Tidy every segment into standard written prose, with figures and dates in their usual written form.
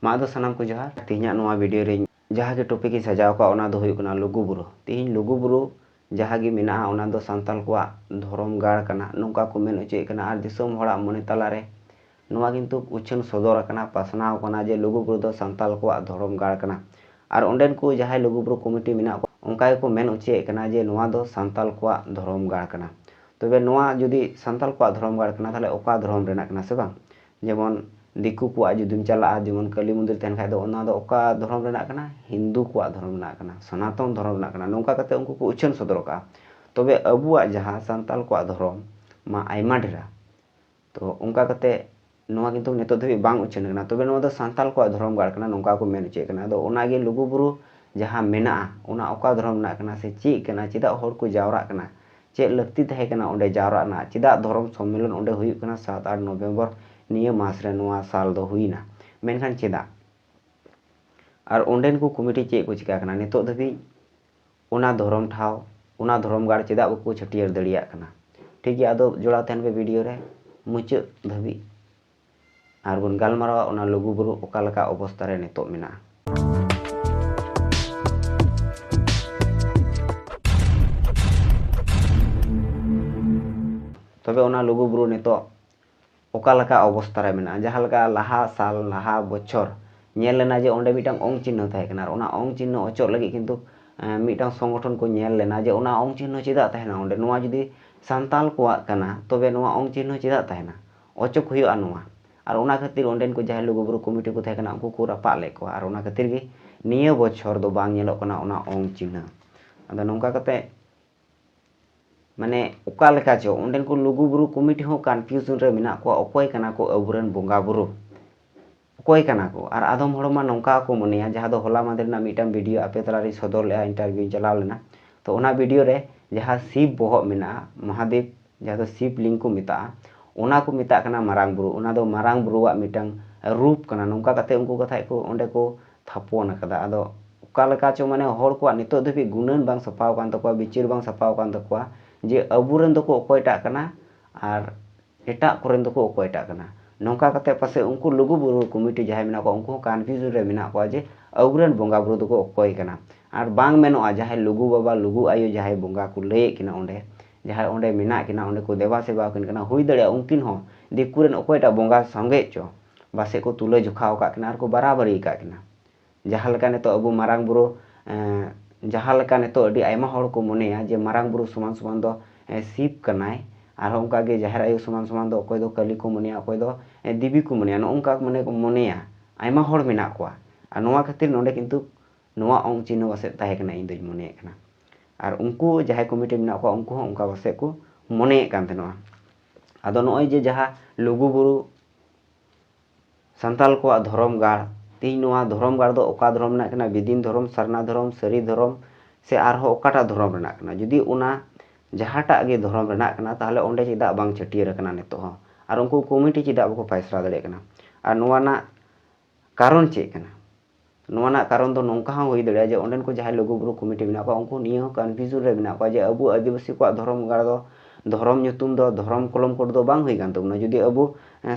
मा दो सनाम को जोहार तिहिना नोआ वीडियो रे जहाँ के टॉपिक ही सजाव का ओना दो हुयुक ना लुगुबुरु तिहिन लुगुबुरु जहाँ गे मेना ओना दो सांताल को धरम गाड़ कना नोंका को मेन उचेक कना आर दिसोम होड़ा मने तलारे नोआ किन्तु उछन सदर कना पासनाव कना जे लुगुबुरु दो सांताल को धरम गाड़ कना आर ओंडेन को जहाँ लुगुबुरु कमिटी मेना को ओंका को मेन उचेक कना जे नोआ दो सांताल को धरम गाड़ कना तबे नोआ जुदी सांताल को धरम गाड़ कना ताहले ओका धरम रेना कना से बांग जेमन दिकू को जुदीम चला जेमन काली मंदिर तहन खाय दो ओना दो ओका धरम रेना कना हिंदू को धरम रेना कना सनातन धरम रेना कना नोंका कते उनको को उछन सदर का तबे अबुआ जहाँ सांताल को धरम मा आयमा ढेरा तो उनका कते नोआ किन्तु नितो धबी बांग उछन कना तबे नोआ दो सांताल को धरम गाड़ कना नोंका को मेन उचे कना दो ओना गे लुगुबुरु जहाँ मेना ओना ओका धरम रेना कना से ची कना चिदा हर को जावरा कना चे लक्ति तहे कना ओंडे जावरा ना चिदा धरम सम्मेलन ओंडे हुयुक कना 7-8 नवंबर निया मास रे नोआ साल दो हुईना मेनखान चिदा आर ओंडेन को कमिटी चे को चिका कना नितो धबी ओना धरम ठाव ओना धरम गाड़ चिदा बको छटियर दड़िया कना ठीक गया आदो जोड़ा तहन पे वीडियो रे मुचाद धबी आर बन गालमारावा ओना लुगुबुरु ओका लका अवस्था रे नितो मेना तबे ओना लुगुबुरु नितो ओका लका अवस्था रे मेना जहाँ लका लाहा साल लाहा बछर नेल लेना जे ओंडे मिटांग अंग चिन्ह थाहे कना ओना अंग चिन्ह अचोक लगी किन्तु मिटांग संगठन को नेल लेना जे ओना अंग चिन्ह चिदा तहना ओंडे नोआ जुदी सांताल को कना तबे नोआ अंग चिन्ह चिदा तहना अचोक हुयुआ नोआ आर ओना खातिर ओंडेन को जहाँ लुगुबुरु कमिटी को थाहे कना उनको को रापा ले को आर ओना खातिर गे निया बछर दो बांग नेलोक कना ओना अंग चिन्ह आदो नोंका कते माने ओका लेका चो ओंडेन को लुगुबुरु कमिटी हो कन्फ्यूजन रे मेना को अकोय कना को अबुरेन बोंगा बुरु अकोय कना को आर आदम हड़मा नोंका को मनेया जहाँ दो होला मादर ना मीटां वीडियो आपे तलारी सदर ले इंटरव्यू चलाव लेना तो ओना वीडियो रे जहाँ शिव बोहब मेना महादेव जहाँ दो शिव लिंग को मेता ओना को मेता कना मारांग बुरु ओना दो मारांग बुरुआ मीटां रूप कना नोंका कते उनको कथाय को ओंडे को थापोन कदा आदो ओका लेका चो माने हर को नितो धबी गुणन बांग सफाव कान तकवा बिचिर बांग सफाव कान तकवा जे अबुरेन दो को अकोयटा कना आर एटा कोरेन दो को अकोयटा कना नोंका कते पासे उनको लुगुबुरु कमिटी जहाँ मेना को उनको कन्फ्यूजन रे मेना को जे अबुरेन बोंगा बुरु दो को अकोय कना आर बांग मेनोआ जहाँ लुगु बाबा लुगु आयो जहाँ बोंगा को लय किना ओंडे जहाँ ओंडे मेना किना ओंडे को देवा सेवा किन कना हुई दड़िया उनकिन हो दिकुरेन अकोयटा बोंगा संगे चो बासे को तुले जुखाव का किना आर को बराबरी का किना जहाँ लेका नितो अबु मारांग बुरु जहाँ लेका नितो अडी आयमा हड़ को मनेया जे मारांग बुरु समान समान दो शिव कनाय आर उनका गे जहर आयु समान समान दो अकोय दो काली को मनेया अकोय दो देवी को मनेया नोंका मने को मनेया आयमा हड़ मेना कोआ आर नोआ खातिर नोंडे किन्तु नोआ अंग चिन्ह बासे ताहे कना इन दोज मने कना आर उनको जहाँ कमिटी मेना को उनको हो उनका बासे को मने कान तनोआ आदो नोय जे जहाँ लुगुबुरु सांताल को धरम गाड़ तीन नोआ धरम गाड़ दो ओका धरम ना कना विदिन धरम सरना धरम सरी धरम से आरहो ओकाटा धरम रेना कना जुदी ओना जहाँटा गे धरम रेना कना ताहले ओंडे चिदा बांग छटियर कना नितो हो आर उनको कमिटी चिदा बको फैसला दड़े कना आर नोआ ना कारण चे कना नोआ ना कारण दो नोंका हो हुई दड़े जे ओंडेन को जहाँ लुगुबुरु कमिटी मेना को उनको नियो हो कन्फ्यूजन रे मेना को जे अबु आदिवासी को धरम गाड़ दो धरम nyutum दो धरम कलम कोड दो बांग हुई कान तबना जुदी अबु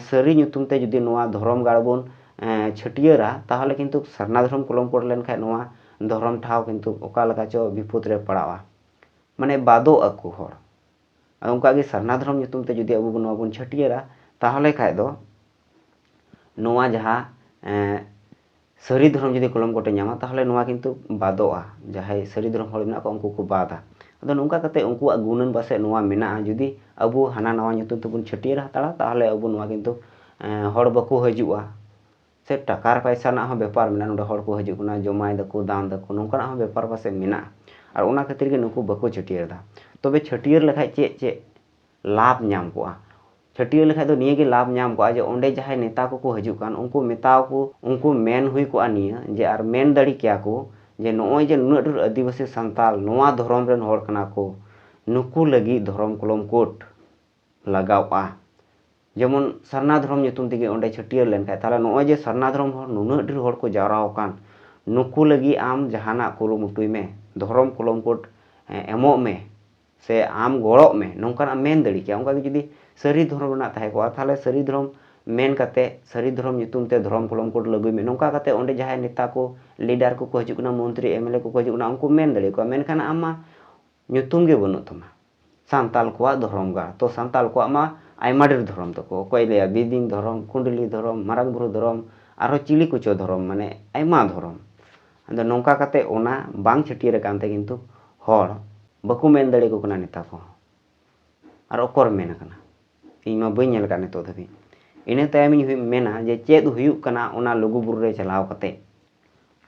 सरी nyutum ते जुदी नोआ धरम गाड़ बोन छटियरा ताहले किन्तु सरना धरम कलम कोड लेन खाय नोआ धरम ठाव किन्तु ओका लका चो विपद रे पड़ावा माने बादो अकु हर आ उनका गे सरना धरम nyutum ते जुदी अबु नोआ बोन छटियरा ताहले खाय दो नोआ जहाँ सरी धरम जुदी कलम कोटे नामा ताहले नोआ किन्तु बादोआ जहाँ सरी धरम हड़ मेना को उनको को बादा अदो नोंका कते उनकुआ गुणन बासे नोआ मेना जुदी अबु हाना नवा nyutum तबुन छटियर हताड़ा ताहले अबु नोआ किन्तु हड़ बको हजुआ से टाकार पैसा ना हो व्यापार मेना नोडे हड़ को हजु कना जमाय दको दान दको नोंका हो व्यापार बासे मेना आर ओना खातिर गे नुकु बको छटियर दा तबे छटियर लेखाय चे लाभ नाम कोआ छटियर लेखाय दो निये गे लाभ नाम कोआ जे ओंडे जहाय नेता को हजु कान उनको मेताव को उनको मेन हुई कोआ निया जे आर मेन दड़ी क्या को जे नोय जे नुना ढेर आदिवासी सांताल नोआ धरम रेन हड़ कना को नुकु लगी धरम कलम कोट लगावा जेमन सरना धरम nyutum तेगे ओंडे छटियर लेन खाय ताला नोय जे सरना धरम हड़ नुना ढेर हड़ को जावराव कान नुकु लगी आम जहाना कुरु मुटुई में धरम कलम कोट एमो में से आम गड़ो में नौका मेन दड़ी क्या उनका जुदी सरी धरम ना ताहे को ताहले सरी धरम मेन कते सारी धर्म nyutum te धर्म कलम कोड लगुई में नौका कते ओंडे जहां नेता को लीडर को हजू कना मंत्री एमएलए को हजू कना उनको मेन दड़े को मेनखान आमा nyutum ge बनु तमा सांताल को धर्म गा तो सांताल को मा आयमा ढेर धर्म तको कोई लेया बिदिंग धर्म कुंडली धर्म मारांग बुरु धर्म आरो चिली कुचो धर्म माने आयमा धर्म अदो नौका कते ओना बांग छटियर कानते किंतु हर बाकु मेन दड़े को कना नेता को और ओकर मेन कना इमा बई नेल का नेतो धबी इने तायम इन मेना जे चेद हुयुक कना ओना लुगु बुरु रे चलाव कते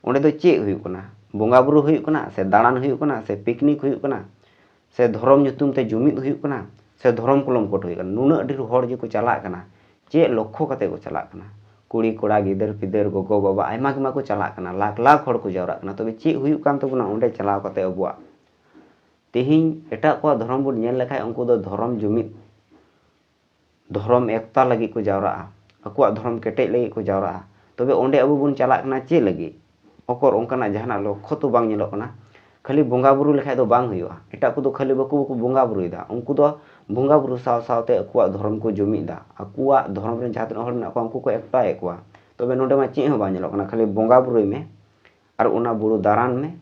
ओंडे दो चेद हुयुक कना बोंगा बुरु हुयुक कना से दाड़ान हुयुक कना से पिकनिक हुयुक कना से धर्म nyutum ते जुमिद हुयुक कना से धर्म कलम कोट हुयुक कना नुना ढेर हर जे को चला कना चे लक्ष्य कते को चला कना कुड़ी कोड़ा गिदर पिदर गोगो बाबा आयमा गमा को चला कना लाख लाख हर को जावरा कना तबे चे हुयुक कान तबुना ओंडे चलाव कते अबुआ तेहिं एटा को धर्म बुन नेल लेखाय उनको दो धर्म जुमिद धर्म एकता लगी को जावरा अकुआ धर्म केटे लगी को जावरा तबे ओंडे अबु बुन चला कना चे लगी ओकर ओंकाना जहाना लक्ष्य तो बांग नेलो कना खाली बोंगा बुरु लेखाय दो बांग हुयुआ एटा को दो खाली बकु बकु बोंगा बुरुइदा उनको दो बोंगा बुरु साव सावते अकुआ धर्म को जुमिदा अकुआ धर्म रे जहां तनाक हर मेना को उनको को एकता एकवा तबे नोडे मा चे हो बांग नेलो कना खाली बोंगा बुरुइ में और ओना बुरु दारान में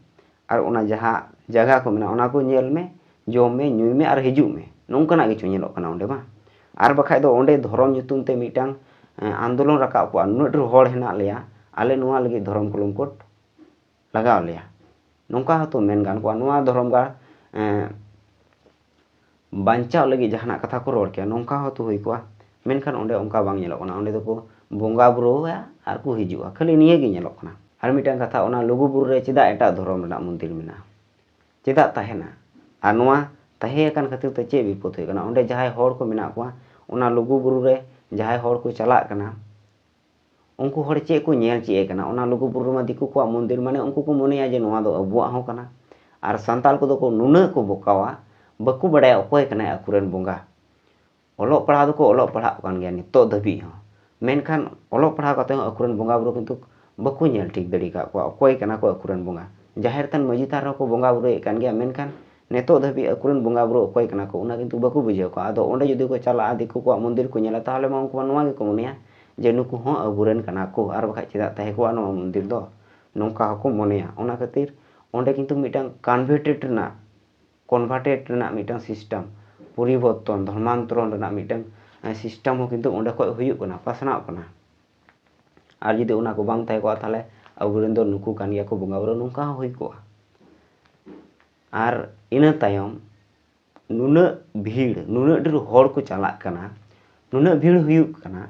और ओना जहां जगह को मेना ओना को नेल में जम में न्यूय में और हिजू में नोंकाना गिचु नेलो कना ओंडे मा और बखाय दो ओंडे धर्म nyutum ते मिटांग आंदोलन रकाब को नुना ढेर हर हेना लेया आले नुआ लगी धर्म कलम कोड लगाव लेया नौका हतो मेन गान को नुआ धर्म गा बांचाव लगी जहाना कथा को रोड के नौका हतो हुई को मेनखान ओंडे ओंका बांग नेलो कना ओंडे दो बोंगा बुरुआ और को हिजुआ खाली निये गे नेलो कना और मिटांग कथा ओना लुगु बुरु रे चिदा एटा धर्म रना मंदिर मेना चिदा ताहेना और नुआ ताहे कान खातिर ते चे विपद हुई कना ओंडे जहाय हर को मेना को ओना लुगु बुरु रे जहाय हर को चला कना उनको हर चे को नेल चे कना ओना लुगु बुरु मा दिकु को मंदिर माने उनको को मोनेया जे नोआ दो अबुआ हो कना और सांताल को दो को नुना को बोकावा बकु बडाय अकोय कना अकुरेन बोंगा ओलो पढ़ा दो को ओलो पढ़ा कान गया नितो धबी हो मेनखान ओलो पढ़ा कते अकुरेन बोंगा बुरु किंतु बकु नेल ठीक दड़ी का को अकोय कना को अकुरेन बोंगा जाहिर तन मजितार को बोंगा बुरु कान गया मेनखान नेतो धबी अकुरेन बोंगा बुरु अकोय कना को उना किंतु बकु बुझे को आदो ओंडे जदि को चला दिकु को मंदिर को नेला ताहले मा उनको नोआ गे को मोनेया जे नुकु हो अबुरेन कना को और बखा चिदा ताहे को नो मंदिर दो नौका हको मोनेया ओना खातिर ओंडे किंतु मिटांग कन्वर्टेड रना मिटांग सिस्टम परिवर्तन धर्मांतरण रना मिटांग सिस्टम हो किंतु ओंडे खय हुयुक कना पासनाव कना और जदि ओना को बांग ताहे को ताहले अबुरेन दो नुकु कान गया को बोंगा बुरु नौका हुई को और इना तायम नुना भीड़ नुना ढेर हर को चला कना नुना भीड़ हुयुक कना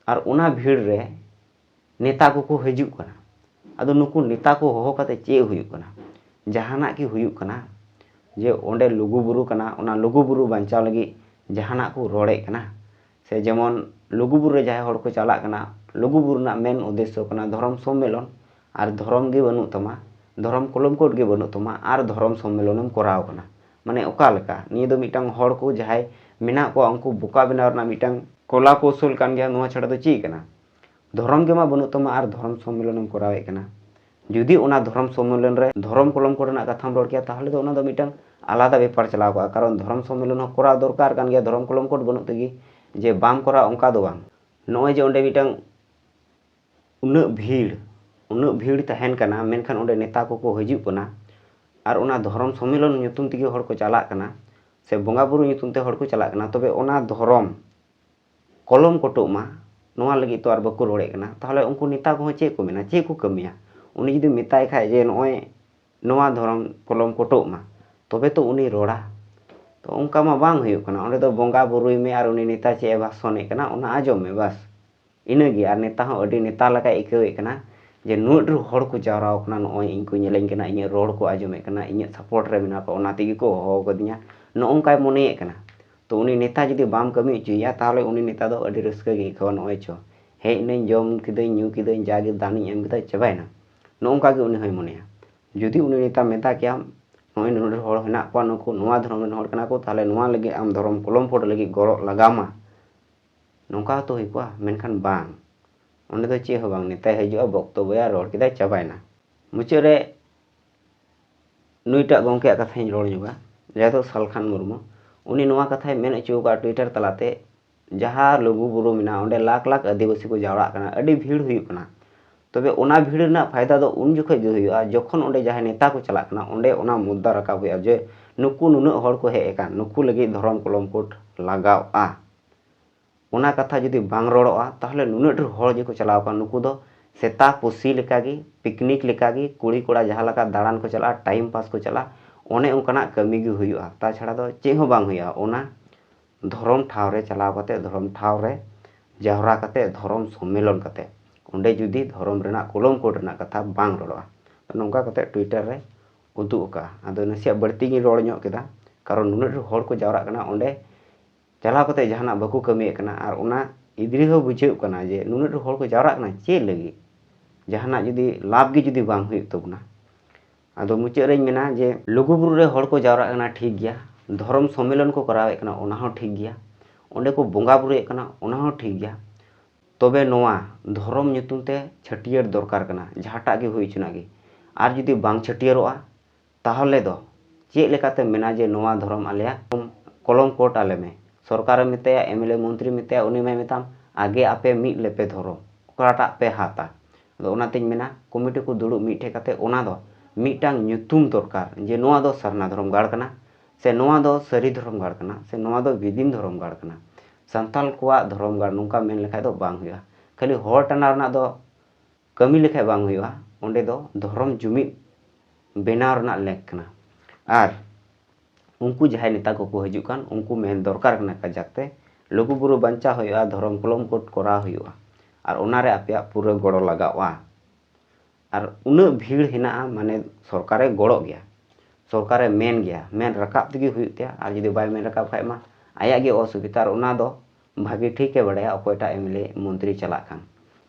और उना भीड़ रे नेता को हजूक कना अदो नुकु नेता को होहो कते चे हुयुक कना जहाना की हुयुक कना जे ओंडे लुगु बुरु कना ओना लुगु बुरु बांचाव लगी जहाना को रोड़े कना से जेमन लुगु बुरु रे जाय हर को चला कना लुगु बुरु ना मेन उद्देश्य कना धर्म सम्मेलन और धर्म गे बनु तमा धर्म कलम कोड गे बनु तमा और धर्म सम्मेलनम कराव कना माने ओका लेका निये दो मिटांग हर को जाय मेना को उनको बुका बनाव ना मिटांग कला कौशल कान गया नुआ छड़ा दो ची कना धर्म गेमा बनु तमा और धर्म सम्मेलनम करावे कना जुदी ओना धर्म सम्मेलन रे धर्म कलम कोडना कथाम रोड किया ताहले दो ओना दो मिटांग आलादा बेपार चलाव को कारण धर्म सम्मेलन हो करा दरकार कान गया धर्म कलम कोड बनु तगी जे बाम करा ओंका दो बांग नोय जे ओंडे मिटांग उना भीड़ तहन कना मेनखान ओंडे नेता को हजूक कना और ओना धर्म सम्मेलन nyutum तगी हर को चला कना से बोंगा बुरु nyutum ते हर को चला कना तबे ओना धर्म कलम कोटो मा नोआ लगी तो और बकु रोड़े कना ताहले उनको नेता को चे को मेना चे को कमिया उनी जदि मेताय खाय जे नोय नोआ धर्म कलम कोटो मा तबे तो उनी रोड़ा तो उनका मा बांग हुयुक कना ओंडे दो बोंगा बुरुई में और उनी नेता चे भाषणे कना ओना आजम में बस इनगे और नेता हो अडी नेता लगा इकवे कना जे नुड हर को जावराव कना नोय इनको नेलें कना इnye रोड को आजमे कना इnye सपोर्ट रे बिना को ओना तिगी को हो गदिया नोंकाय मोने कना तो उनी नेता जदि बाम कमी चुया ताहले उनी नेता दो अडी रस्का गे खवा नोय छो हे इने जम किदई न्यू किदई जागे दानी एम किदा चबायना नोंका गे उनी होय मोनेया जदि उनी नेता मेता के आम नोय नुड हर हेना को नुको नोआ धर्म रेन हर कना को ताहले नोआ लगे आम धर्म कलम फोड लगे गरो लगामा नोंका तो होय को मेनखान बांग ओंडे दो चे हो बांग नेता हजुआ बक्तव्य रोड किदा चबायना मुचे रे नुईटा गोंके कथाई रोड नुगा जय तो सालखान मुर्मू उनी नोआ कथाय मेन अचुका ट्विटर तलाते जहाँ लुगुबुरु मेना ओंडे लाख लाख आदिवासी को जावड़ा कना अड़ी भीड़ हुई कना तबे ओना भीड़ ना फायदा दो उन जोखै गे हुआ जखन ओंडे जहाँ नेता को चला कना ओंडे ओना मुद्दा रकाब हुआ जे नुकु नुन हर को हेज अकान नुकु लगी धर्म कलम कोड लगावा ओना कथा जुदी बांग रोड़ोआ ताहले नुन ढेर हर जे को चलाव का नुकु दो सेता पुसी लेकागी पिकनिक लेकागी कुड़ी कोड़ा जहाँ लगा दाड़ान को चला टाइम पास को चला ओने उनकाना कमी गे हुआ ता छाड़ा दो चे हो बांग हुआ ओना धर्म ठाव रे चलाव कते धर्म ठाव रे जावरा कते धर्म सम्मेलन कते ओंडे जुदी धर्म रेना कलम कोड रेना कथा बांग रोड़ोआ नोंका कते ट्विटर रे उदुग का आदो नसिया बड़ती गी रोड़ ᱧᱚᱜ केदा कारण नुन ढेर हर को जावरा कना ओंडे चलाव कते जहाना बाकू कमी कना और ओना इद्री हो बुझेउ कना जे नुन ढेर हर को जावरा कना चे लगी जहाना जुदी लाभ गी जुदी बांग हुई तबना आदो मुचाद रे मेना जे लुगुबुरु रे हर को जावरा कना ठीक गया धर्म सम्मेलन को करावे कना ओना हो ठीक गया ओंडे को बोंगा बुरुए कना ओना हो ठीक गया तबे नोआ धर्म ᱧᱩᱛᱩᱢ ते छटियर दरकार कना जहाटा गे हुई चुना गे आर जुदी बांग छटियरोआ ताहले दो चेक लेकाते मेना जे नोआ धर्म आलेया कलम कोट आले में सरकार मेतेया एमएलए मंत्री मेतेया उनी में मेताम आगे आपे मिट लेपे धर्म ओकराटा पे हाता आदो ओनातेñ मेना कमिटी को दुड़ुब मिठे काते ओना दो मिटांग ᱧᱩᱛᱩᱢ दरकार जे नोआ दो सरना धर्म गाड़ कना से नोआ दो सरी धर्म गाड़ कना से नोआ दो विदिन धर्म गाड़ कना संताल कोआ धर्म गाड़ नोंका मेन लेखाय दो बांग हुआ खाली हर टाना रना दो कमी लेखाय बांग हुआ ओंडे दो धर्म जुमिद बेनाव रना लेख कना आर उनको जहां नेता को हजुकान उनको मेन दरकार कना काजाकते लुगुबुरु बांचा हुआ धर्म कलम कोट करा हुआ और ओनारे आपेया पूरा गड़ो लगावा और उन भीड़ हिना माने सरकारे गड़ो गया सरकारे मेन गया मेन रकाब तगी हुईते और जुदी बाय मेन रकाब खाय मा आया गे असुविधा ओना दो भागी ठीक है बड़ाया अकोयटा एमएलए मंत्री चला खान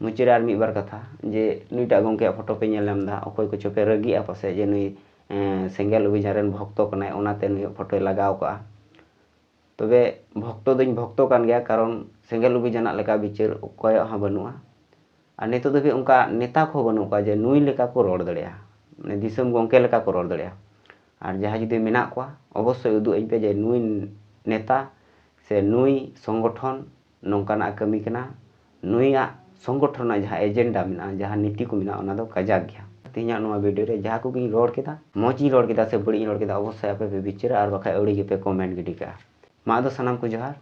मुचारे आर मिबार कथा जे नुईटा गंके फोटो पे नेलमदा अकोय को चोपे रगिया पासे जे नुई सेंगेल अभियान रेन भक्तो कनाय ओनाते नुई फोटो लगाव का तबे भक्तो दोኝ भक्तो कान गया कारण सेंगेल अभियान लेका बिचार अकोय हा बनुआ और नितो दबे उनका नेता को बनुका जे नुई लेका को रोड़ दड़िया माने दिसम गंके लेका को रोड़ दड़िया और जहाँ जुदी मेना को अवश्य उदुग अñ पे जे नुई नेता से नुई संगठन नौकाना कमी कना नुईया संगठन जहाँ एजेंडा मेना जहाँ नीति को मेना ओना दो काजाक गया तीना नोआ वीडियो रे जहाँ को गिन रोड़ केदा मोची रोड़ केदा से बड़ी रोड़ केदा अवश्य आपे पे बिचारा और बाखा अड़ी के पे कमेंट गिडी का मा दो सनाम को जोहार।